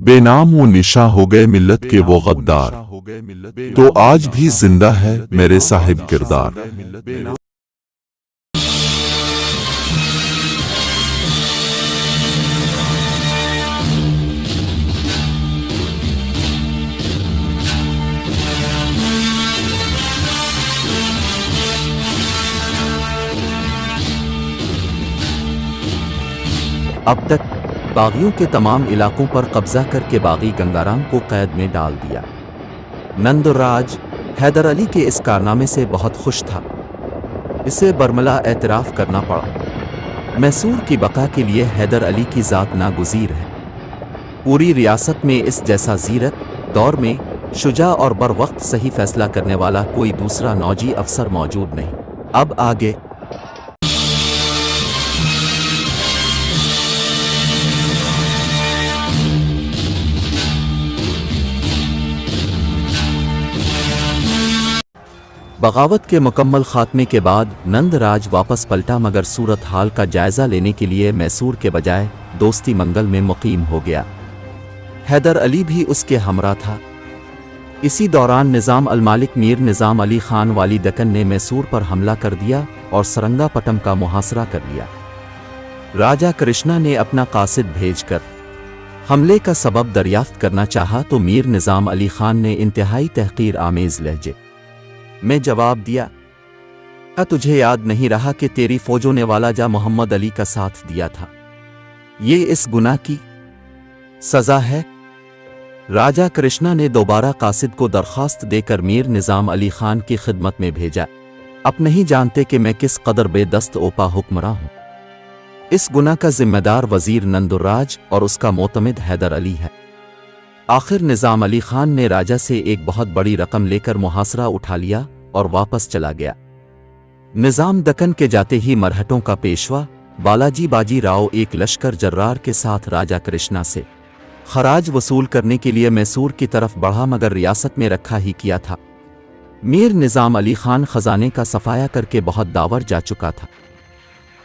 बेनाम वो निशा हो गए मिल्लत के वो गद्दार, तो आज भी जिंदा है मेरे साहिब किरदार। अब तक बागियों के तमाम इलाकों पर कब्जा करके बागी गंगाराम को कैद में डाल दिया। नंदुर्राज हैदर अली के इस कारनामे से बहुत खुश था। इसे बरमला एतराफ़ करना पड़ा। मैसूर की बका के लिए हैदर अली की ज़ात नागुज़ीर है। पूरी रियासत में इस जैसा ज़ीरत दौर में शुजा और बर वक्त सही फैसला करने वाला कोई दूसरा नौजी अफसर मौजूद नहीं। अब आगे बगावत के मुकम्मल खात्मे के बाद नंदराज वापस पलटा, मगर सूरत हाल का जायज़ा लेने के लिए मैसूर के बजाय दोस्ती मंगल में मुकीम हो गया। हैदर अली भी उसके हमरा था। इसी दौरान निज़ाम अल मालिक मीर निज़ाम अली खान वाली दक्कन ने मैसूर पर हमला कर दिया और सरंगापटम का मुहासरा कर लिया। राजा कृष्णा ने अपना कासिद भेजकर हमले का सबब दरियाफ्त करना चाहा तो मीर निज़ाम अली खान ने इंतहाई तहकीर आमेज़ लहजे में जवाब दिया, क्या तुझे याद नहीं रहा कि तेरी फौजों ने वालाजा मोहम्मद अली का साथ दिया था? ये इस गुनाह की सज़ा है। राजा कृष्णा ने दोबारा कासिद को दरख्वास्त देकर मीर निज़ाम अली खान की खिदमत में भेजा। अब नहीं जानते कि मैं किस कदर बेदस्त ओपा हुक्मरां हूं। इस गुनाह का जिम्मेदार वजीर नंदुर्राज और उसका मोतमिद हैदर अली है। आखिर निज़ाम अली खान ने राजा से एक बहुत बड़ी रकम लेकर मुहासरा उठा लिया और वापस चला गया। निज़ाम दक्कन के जाते ही मरहटों का पेशवा बालाजी बाजी राव एक लश्कर जर्रार के साथ राजा कृष्णा से खराज वसूल करने के लिए मैसूर की तरफ बढ़ा, मगर रियासत में रखा ही किया था। मीर निज़ाम अली खान खजाने का सफाया करके बहुत दावर जा चुका था।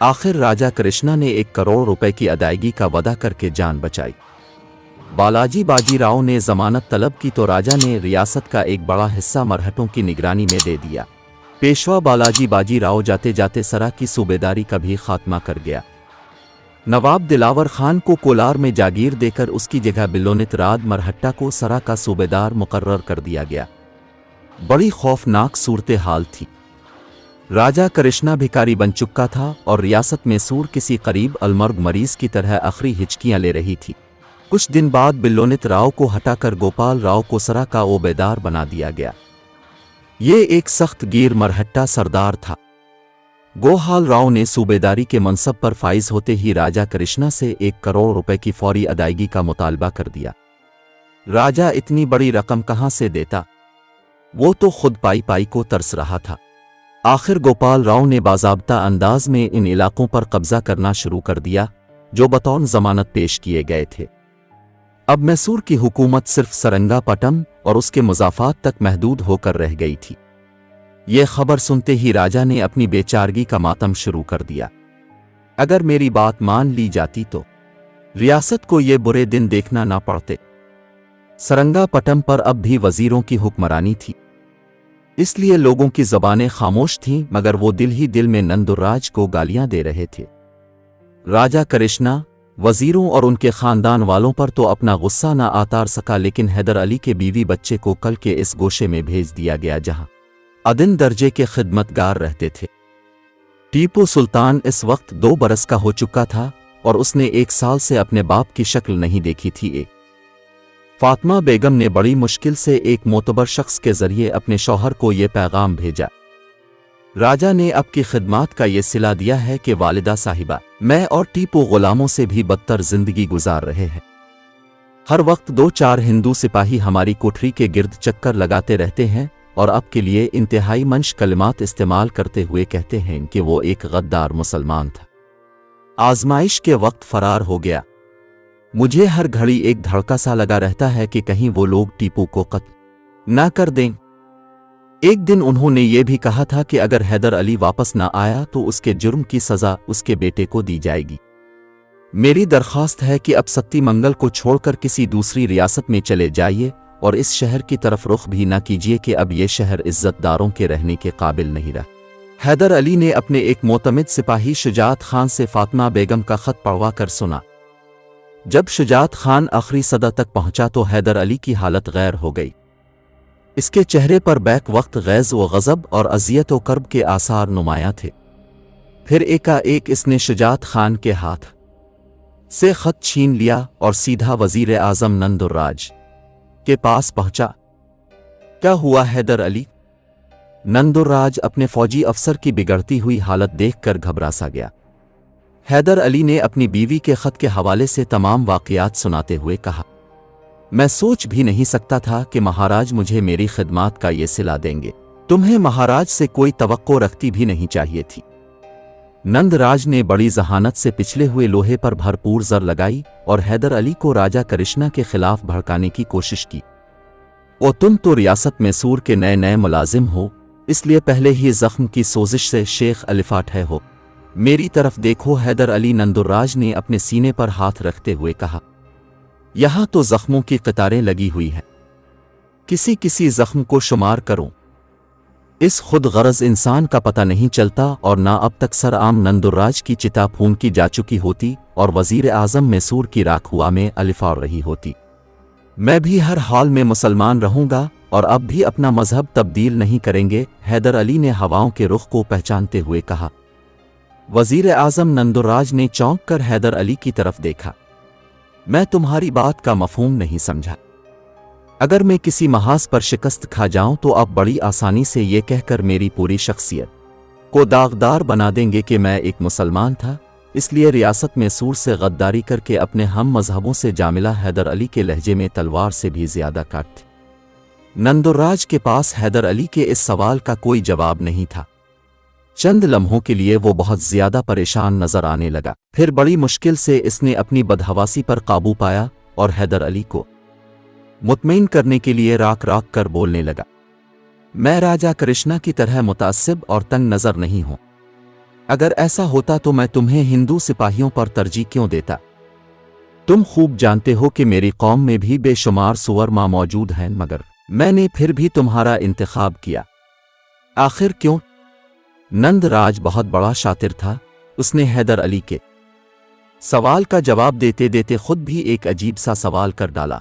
आखिर राजा कृष्णा ने 1 करोड़ रुपए की अदायगी का वदा करके जान बचाई। बालाजी बाजी राव ने जमानत तलब की तो राजा ने रियासत का एक बड़ा हिस्सा मरहटों की निगरानी में दे दिया। पेशवा बालाजी बाजी राव जाते जाते सरा की सूबेदारी का भी खात्मा कर गया। नवाब दिलावर खान को कोलार में जागीर देकर उसकी जगह बिलोनित राद मरहट्टा को सरा का सूबेदार मुकर्रर कर दिया गया। बड़ी खौफनाक सूरत हाल थी। राजा कृष्णा भिखारी बन चुका था और रियासत मैसूर किसी करीब अलमर्ग मरीज की तरह आखिरी हिचकियां ले रही थी। कुछ दिन बाद बिलोनित राव को हटाकर गोपाल राव को सरा का ओबेदार बना दिया गया। ये एक सख्त गिर मरहट्टा सरदार था। गोहाल राव ने सूबेदारी के मनसब पर फाइज होते ही राजा कृष्णा से 1 करोड़ रुपए की फौरी अदायगी का मुतालबा कर दिया। राजा इतनी बड़ी रकम कहां से देता? वो तो खुद पाई पाई को तरस रहा था। आखिर गोपाल राव ने बाज़ाब्ता अंदाज में इन इलाकों पर कब्जा करना शुरू कर दिया जो बतौर जमानत पेश किए गए थे। अब मैसूर की हुकूमत सिर्फ सरंगापटम और उसके मुजाफात तक महदूद होकर रह गई थी। यह खबर सुनते ही राजा ने अपनी बेचारगी का मातम शुरू कर दिया। अगर मेरी बात मान ली जाती तो रियासत को ये बुरे दिन देखना ना पड़ते। सरंगापटम पर अब भी वजीरों की हुक्मरानी थी, इसलिए लोगों की ज़बानें खामोश थीं, मगर वो दिल ही दिल में नंदुर्राज को गालियां दे रहे थे। राजा कृष्णा वजीरों और उनके खानदान वालों पर तो अपना गुस्सा ना आतार सका, लेकिन हैदर अली के बीवी बच्चे को कल के इस गोशे में भेज दिया गया जहां अदन दर्जे के खिदमतगार रहते थे। टीपू सुल्तान इस वक्त 2 बरस का हो चुका था और उसने 1 साल से अपने बाप की शक्ल नहीं देखी थी। फातिमा बेगम ने बड़ी मुश्किल से एक मोतबर शख्स के जरिए अपने शौहर को ये पैगाम भेजा, राजा ने आपकी खिदमत का ये सिला दिया है कि वालिदा साहिबा, मैं और टीपू गुलामों से भी बदतर जिंदगी गुजार रहे हैं। हर वक्त 2-4 हिंदू सिपाही हमारी कोठरी के गिर्द चक्कर लगाते रहते हैं और आपके लिए इंतहाई मंश कलिमात इस्तेमाल करते हुए कहते हैं कि वो एक गद्दार मुसलमान था, आजमाइश के वक्त फरार हो गया। मुझे हर घड़ी एक धड़का सा लगा रहता है कि कहीं वो लोग टीपू को कत्ल ना कर दें। एक दिन उन्होंने ये भी कहा था कि अगर हैदर अली वापस ना आया तो उसके जुर्म की सजा उसके बेटे को दी जाएगी। मेरी दरख्वास्त है कि अब सत्ती मंगल को छोड़कर किसी दूसरी रियासत में चले जाइए और इस शहर की तरफ रुख भी न कीजिए कि अब ये शहर इज्जतदारों के रहने के काबिल नहीं रहा। हैदर अली ने अपने एक मोतमिद सिपाही शुजात खान से फातिमा बेगम का खत पढ़वा कर सुना। जब शुजात खान आखिरी सदा तक पहुंचा तो हैदर अली की हालत गैर हो गई। इसके चेहरे पर बैक वक्त गैज़ व गज़ब और अज़ियत व कर्ब के आसार नुमायां थे। फिर एकाएक इसने शुजात खान के हाथ से खत छीन लिया और सीधा वजीर आज़म नंदुर्राज के पास पहुंचा। क्या हुआ हैदर अली? नंदुर्राज अपने फौजी अफसर की बिगड़ती हुई हालत देखकर घबरा सा गया। हैदर अली ने अपनी बीवी के खत के हवाले से तमाम वाक़ियात सुनाते हुए कहा, मैं सोच भी नहीं सकता था कि महाराज मुझे मेरी खिदमात का ये सिला देंगे। तुम्हें महाराज से कोई तवक्को रखती भी नहीं चाहिए थी। नंदराज ने बड़ी जहानत से पिछले हुए लोहे पर भरपूर जर लगाई और हैदर अली को राजा करिश्ना के खिलाफ भड़काने की कोशिश की। और तुम तो रियासत मैसूर के नए नए मुलाजिम हो, इसलिए पहले ही जख्म की सोजिश से शेख अलिफाठे हो। मेरी तरफ देखो। हैदर अली नंदुर्राज ने अपने सीने पर हाथ रखते हुए कहा, यहां तो जख्मों की कतारें लगी हुई हैं, किसी किसी जख्म को शुमार करो। इस खुद गरज इंसान का पता नहीं चलता और ना अब तक सर आम नंदुर्राज की चिता फून की जा चुकी होती और वजीर आज़म मैसूर की राखुआ में अलिफार रही होती। मैं भी हर हाल में मुसलमान रहूंगा और अब भी अपना मजहब तब्दील नहीं करेंगे, हैदर अली ने हवाओं के रुख को पहचानते हुए कहा। वजीर आज़म नंदुर्राज ने चौंक कर हैदर अली की तरफ देखा। मैं तुम्हारी बात का मफहूम नहीं समझा। अगर मैं किसी महाज पर शिकस्त खा जाऊं तो आप बड़ी आसानी से ये कहकर मेरी पूरी शख्सियत को दागदार बना देंगे कि मैं एक मुसलमान था, इसलिए रियासत मैसूर से गद्दारी करके अपने हम मजहबों से जामिला। हैदर अली के लहजे में तलवार से भी ज्यादा काट थी। नंदुर्राज के पास हैदर अली के इस सवाल का कोई जवाब नहीं था। चंद लम्हों के लिए वो बहुत ज्यादा परेशान नजर आने लगा। फिर बड़ी मुश्किल से इसने अपनी बदहवासी पर काबू पाया और हैदर अली को मुतमईन करने के लिए राख राख कर बोलने लगा, मैं राजा करिश्ना की तरह मुतासिब और तंग नजर नहीं हूं। अगर ऐसा होता तो मैं तुम्हें हिंदू सिपाहियों पर तरजीह क्यों देता? तुम खूब जानते हो कि मेरी कौम में भी बेशुमार सुअर मां मौजूद हैं, मगर मैंने फिर भी तुम्हारा इंतखाब किया। आखिर क्यों? नंदराज बहुत बड़ा शातिर था। उसने हैदर अली के सवाल का जवाब देते देते खुद भी एक अजीब सा सवाल कर डाला।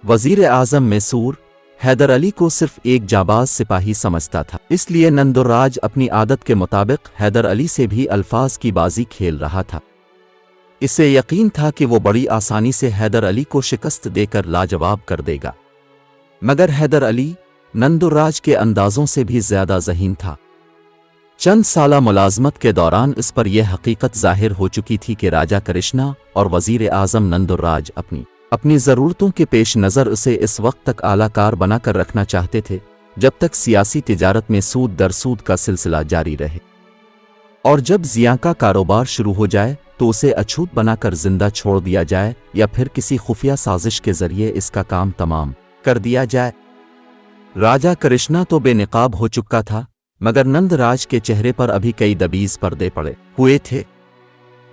वजीर आज़म मैसूर हैदर अली को सिर्फ एक जाबाज सिपाही समझता था, इसलिए नंदुर्राज अपनी आदत के मुताबिक हैदर अली से भी अल्फाज की बाजी खेल रहा था। इसे यकीन था कि वो बड़ी आसानी से हैदर अली को शिकस्त देकर लाजवाब कर देगा, मगर हैदर अली नंदुर्राज के अंदाजों से भी ज्यादा ज़हीन था। चंद साला मुलाजमत के दौरान इस पर यह हकीकत जाहिर हो चुकी थी कि राजा करिश्ना और वजीर आज़म नंदुर्राज अपनी ज़रूरतों के पेश नज़र उसे इस वक्त तक आलाकार बनाकर रखना चाहते थे जब तक सियासी तिजारत में सूद दर सूद का सिलसिला जारी रहे, और जब ज़िया का कारोबार शुरू हो जाए तो उसे अछूत बनाकर जिंदा छोड़ दिया जाए या फिर किसी खुफिया साजिश के जरिए इसका काम तमाम कर दिया जाए। राजा करिश्ना तो बेनिकाब हो चुका था, मगर नंदराज के चेहरे पर अभी कई दबीज पर्दे पड़े हुए थे।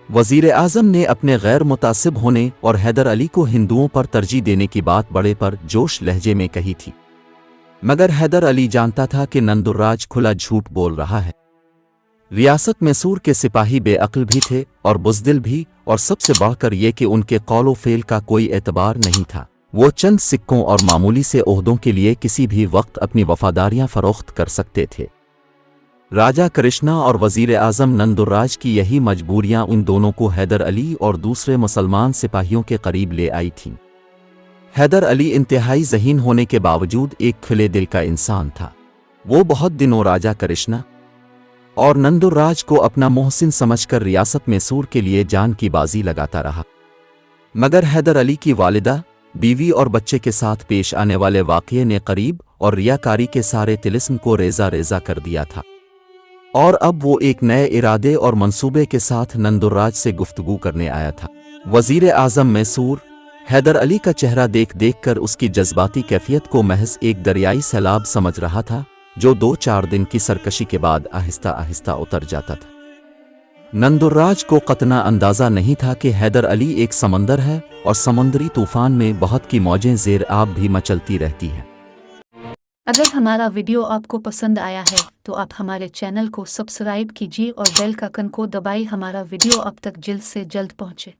वजीर आज़म ने अपने गैर मुतासिब होने और हैदर अली को हिंदुओं पर तरजीह देने की बात बड़े पर जोश लहजे में कही थी, मगर हैदर अली जानता था कि नंदुर्राज खुला झूठ बोल रहा है। रियासत मैसूर के सिपाही बेअक्ल भी थे और बुज़दिल भी, और सबसे बढ़कर ये कि उनके कौलो फेल का कोई एतबार नहीं था। वो चंद सिक्कों और मामूली से ओहदों के लिए किसी भी वक्त अपनी वफादारियां फरोख्त कर सकते थे। राजा करिश्ना और वजीर आज़म नंदुर्राज की यही मजबूरियां उन दोनों को हैदर अली और दूसरे मुसलमान सिपाहियों के करीब ले आई थीं। हैदर अली इंतहाई ज़हीन होने के बावजूद एक खुले दिल का इंसान था। वो बहुत दिनों राजा करिश्ना और नंदुर्राज को अपना मोहसिन समझकर रियासत मैसूर के लिए जान की बाजी लगाता रहा, मगर हैदर अली की वालिदा, बीवी और बच्चे के साथ पेश आने वाले वाक़ये ने करीब और रियाकारी के सारे तिलिस्म को रेजा रेजा कर दिया था, और अब वो एक नए इरादे और मंसूबे के साथ नंदुर्राज से गुफ्तगू करने आया था। वजीर आज़म मैसूर हैदर अली का चेहरा देख देख कर उसकी जज्बाती कैफियत को महज एक दरियाई सैलाब समझ रहा था, जो 2-4 दिन की सरकशी के बाद आहिस्ता आहिस्ता उतर जाता था। नंदुर्राज को कतना अंदाजा नहीं था कि हैदर अली एक समंदर है और समुद्री तूफान में बहुत की मौजें ज़ेर आब भी मचलती रहती हैं। अगर हमारा वीडियो आपको पसंद आया है तो आप हमारे चैनल को सब्सक्राइब कीजिए और बेल का आइकन को दबाइए। हमारा वीडियो आप तक जल्द से जल्द पहुंचे।